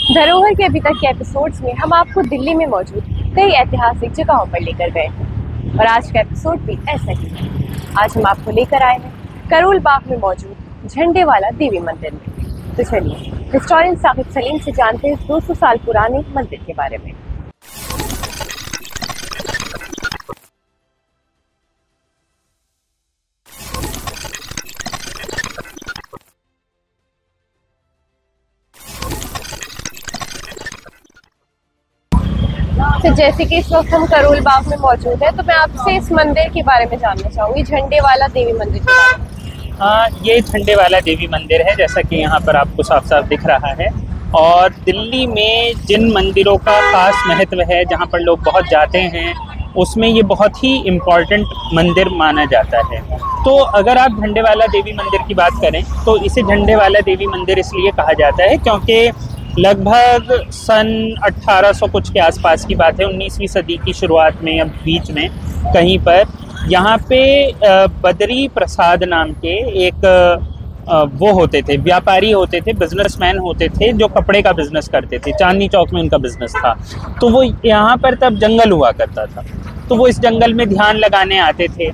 धरोहर के अभी तक के एपिसोड्स में हम आपको दिल्ली में मौजूद कई ऐतिहासिक जगहों पर लेकर गए हैं और आज का एपिसोड भी ऐसा ही है। आज हम आपको लेकर आए हैं करोल बाग में मौजूद झंडे वाला देवी मंदिर में। तो चलिए हिस्टोरियन साहिब सलीम से जानते हैं 200 साल पुराने मंदिर के बारे में। तो जैसे कि इस वक्त हम करोल बाग में मौजूद है, तो मैं आपसे इस मंदिर के बारे में जानना चाहूंगी, झंडे वाला देवी मंदिर के बारे में। हाँ, ये झंडे वाला देवी मंदिर है, जैसा कि यहाँ पर आपको साफ साफ दिख रहा है। और दिल्ली में जिन मंदिरों का खास महत्व है, जहाँ पर लोग बहुत जाते हैं, उसमें ये बहुत ही इम्पोर्टेंट मंदिर माना जाता है। तो अगर आप झंडे वाला देवी मंदिर की बात करें तो इसे झंडे वाला देवी मंदिर इसलिए कहा जाता है क्योंकि लगभग सन 1800 कुछ के आसपास की बात है, 19वीं सदी की शुरुआत में या बीच में कहीं पर यहाँ पे बद्री प्रसाद नाम के एक वो होते थे, व्यापारी होते थे, बिजनेसमैन होते थे जो कपड़े का बिजनेस करते थे। चांदनी चौक में उनका बिजनेस था। तो वो यहाँ पर तब जंगल हुआ करता था, तो वो इस जंगल में ध्यान लगाने आते थे।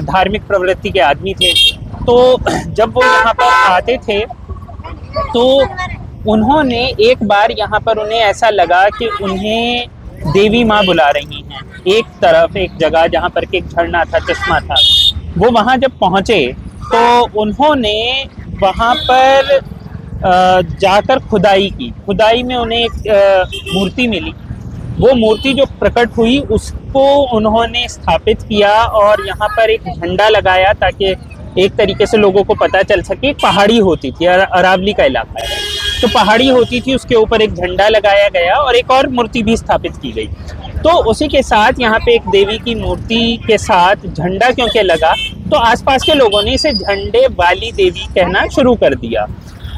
धार्मिक प्रवृत्ति के आदमी थे। तो जब वो यहाँ पर आते थे तो उन्होंने एक बार यहाँ पर उन्हें ऐसा लगा कि उन्हें देवी माँ बुला रही हैं। एक तरफ एक जगह जहाँ पर एक झरना था, चश्मा था, वो वहाँ जब पहुँचे तो उन्होंने वहाँ पर जाकर खुदाई की। खुदाई में उन्हें एक मूर्ति मिली। वो मूर्ति जो प्रकट हुई उसको उन्होंने स्थापित किया और यहाँ पर एक झंडा लगाया ताकि एक तरीके से लोगों को पता चल सके। पहाड़ी होती थी, अरावली का इलाका है, तो पहाड़ी होती थी, उसके ऊपर एक झंडा लगाया गया और एक और मूर्ति भी स्थापित की गई। तो उसी के साथ यहाँ पे एक देवी की मूर्ति के साथ झंडा क्योंकि लगा तो आसपास के लोगों ने इसे झंडे वाली देवी कहना शुरू कर दिया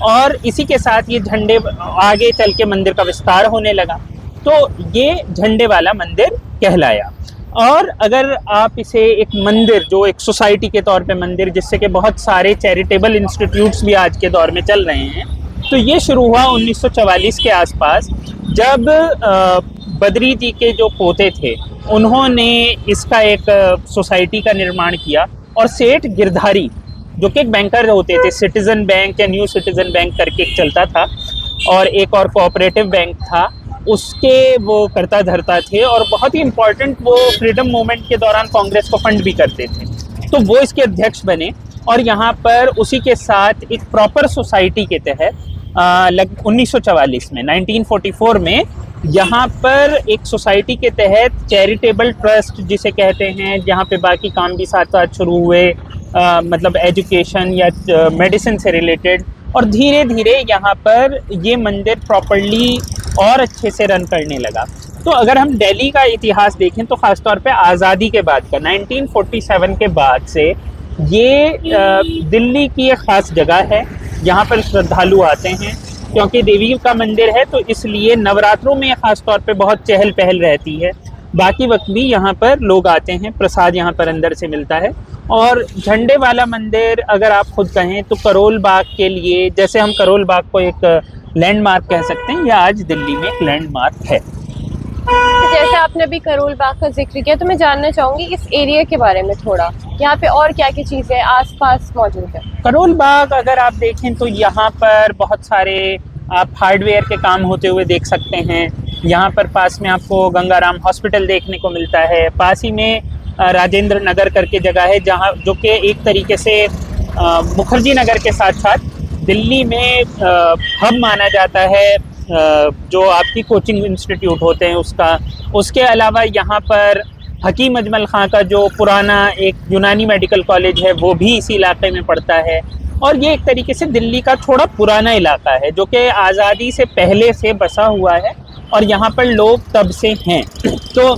और इसी के साथ ये झंडे आगे चल के मंदिर का विस्तार होने लगा। तो ये झंडे वाला मंदिर कहलाया। और अगर आप इसे एक मंदिर, जो एक सोसाइटी के तौर पे मंदिर, जिससे कि बहुत सारे चैरिटेबल इंस्टीट्यूट्स भी आज के दौर में चल रहे हैं, तो ये शुरू हुआ 1944 के आसपास, जब बद्री जी के जो पोते थे उन्होंने इसका एक सोसाइटी का निर्माण किया। और सेठ गिरधारी जो कि एक बैंकर होते थे, सिटीजन बैंक या न्यू सिटीजन बैंक करके एक चलता था और एक और कोऑपरेटिव बैंक था, उसके वो करता धरता थे और बहुत ही इम्पोर्टेंट वो फ्रीडम मूवमेंट के दौरान कांग्रेस को फंड भी करते थे। तो वो इसके अध्यक्ष बने और यहाँ पर उसी के साथ एक प्रॉपर सोसाइटी के तहत 1944 में 1944 में यहाँ पर एक सोसाइटी के तहत चैरिटेबल ट्रस्ट जिसे कहते हैं, जहाँ पे बाकी काम भी साथ साथ शुरू हुए, मतलब एजुकेशन या मेडिसिन से रिलेटेड। और धीरे धीरे यहाँ पर ये मंदिर प्रॉपर्ली और अच्छे से रन करने लगा। तो अगर हम दिल्ली का इतिहास देखें तो ख़ासतौर पे आज़ादी के बाद का 1947 के बाद से ये दिल्ली की एक ख़ास जगह है। यहाँ पर श्रद्धालु आते हैं क्योंकि देवी का मंदिर है, तो इसलिए नवरात्रों में ख़ास तौर पे बहुत चहल पहल रहती है। बाकी वक्त भी यहाँ पर लोग आते हैं, प्रसाद यहाँ पर अंदर से मिलता है। और झंडे वाला मंदिर अगर आप खुद कहें तो करोल बाग के लिए, जैसे हम करोल बाग को एक लैंडमार्क कह सकते हैं, या आज दिल्ली में एक लैंडमार्क है। तो जैसे आपने अभी करोल बाग का जिक्र किया, तो मैं जानना चाहूँगी इस एरिया के बारे में थोड़ा, यहाँ पे और क्या क्या चीज़ें आसपास मौजूद है। करोल बाग अगर आप देखें तो यहाँ पर बहुत सारे आप हार्डवेयर के काम होते हुए देख सकते हैं। यहाँ पर पास में आपको गंगाराम हॉस्पिटल देखने को मिलता है। पास ही में राजेंद्र नगर करके जगह है, जहाँ जो कि एक तरीके से मुखर्जी नगर के साथ साथ दिल्ली में हब माना जाता है, जो आपकी कोचिंग इंस्टीट्यूट होते हैं उसका। उसके अलावा यहाँ पर हकीम अजमल खां का जो पुराना एक यूनानी मेडिकल कॉलेज है वो भी इसी इलाके में पड़ता है। और ये एक तरीके से दिल्ली का थोड़ा पुराना इलाका है जो कि आज़ादी से पहले से बसा हुआ है और यहाँ पर लोग तब से हैं। तो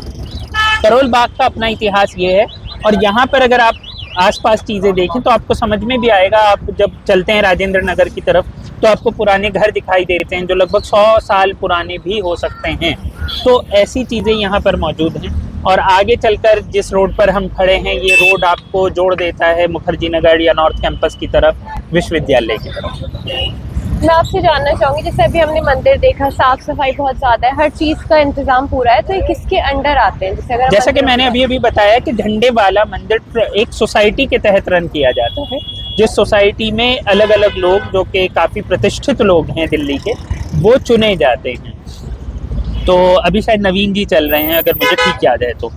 करोल बाग का अपना इतिहास ये है। और यहाँ पर अगर आप आसपास चीज़ें देखें तो आपको समझ में भी आएगा। आप जब चलते हैं राजेंद्र नगर की तरफ तो आपको पुराने घर दिखाई देते हैं जो लगभग 100 साल पुराने भी हो सकते हैं। तो ऐसी चीज़ें यहाँ पर मौजूद हैं। और आगे चलकर जिस रोड पर हम खड़े हैं, ये रोड आपको जोड़ देता है मुखर्जी नगर या नॉर्थ कैंपस की तरफ, विश्वविद्यालय की तरफ। मैं आपसे जानना चाहूंगी, जैसे अभी हमने मंदिर देखा, साफ सफाई बहुत ज्यादा है, हर चीज का इंतजाम पूरा है, तो ये किसके अंडर आते हैं? जैसे अगर जैसा कि मैंने अभी बताया कि झंडे वाला मंदिर एक सोसाइटी के तहत रन किया जाता है, जिस सोसाइटी में अलग अलग लोग जो कि काफ़ी प्रतिष्ठित लोग हैं दिल्ली के, वो चुने जाते हैं। तो अभी शायद नवीन जी चल रहे हैं, अगर मुझे ठीक याद है तो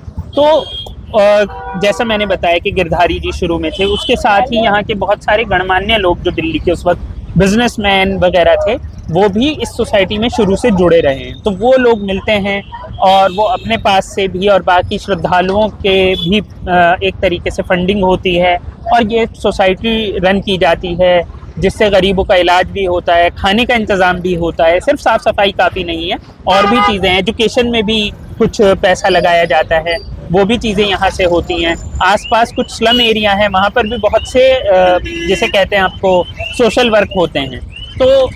जैसा मैंने बताया कि गिरधारी जी शुरू में थे, उसके साथ ही यहाँ के बहुत सारे गणमान्य लोग जो दिल्ली के उस वक्त बिजनेसमैन वगैरह थे, वो भी इस सोसाइटी में शुरू से जुड़े रहे हैं। तो वो लोग मिलते हैं और वो अपने पास से भी और बाकी श्रद्धालुओं के भी एक तरीके से फंडिंग होती है और ये सोसाइटी रन की जाती है, जिससे गरीबों का इलाज भी होता है, खाने का इंतज़ाम भी होता है। सिर्फ साफ़ सफाई काफ़ी नहीं है, और भी चीज़ें हैं। एजुकेशन में भी कुछ पैसा लगाया जाता है, वो भी चीज़ें यहाँ से होती हैं। आसपास कुछ स्लम एरिया है, वहाँ पर भी बहुत से जिसे कहते हैं आपको सोशल वर्क होते हैं। तो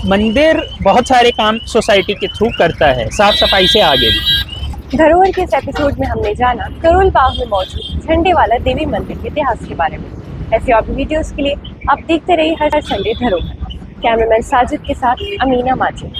मंदिर बहुत सारे काम सोसाइटी के थ्रू करता है, साफ़ सफाई से आगे भी। धरोहर के इस एपिसोड में हमने जाना करोल बाग में मौजूद झंडे वाला देवी मंदिर के इतिहास के बारे में। ऐसे और भी वीडियोस के लिए आप देखते रहिए हर संडे धरोहर। कैमरामैन साजिद के साथ अमीना माजिद।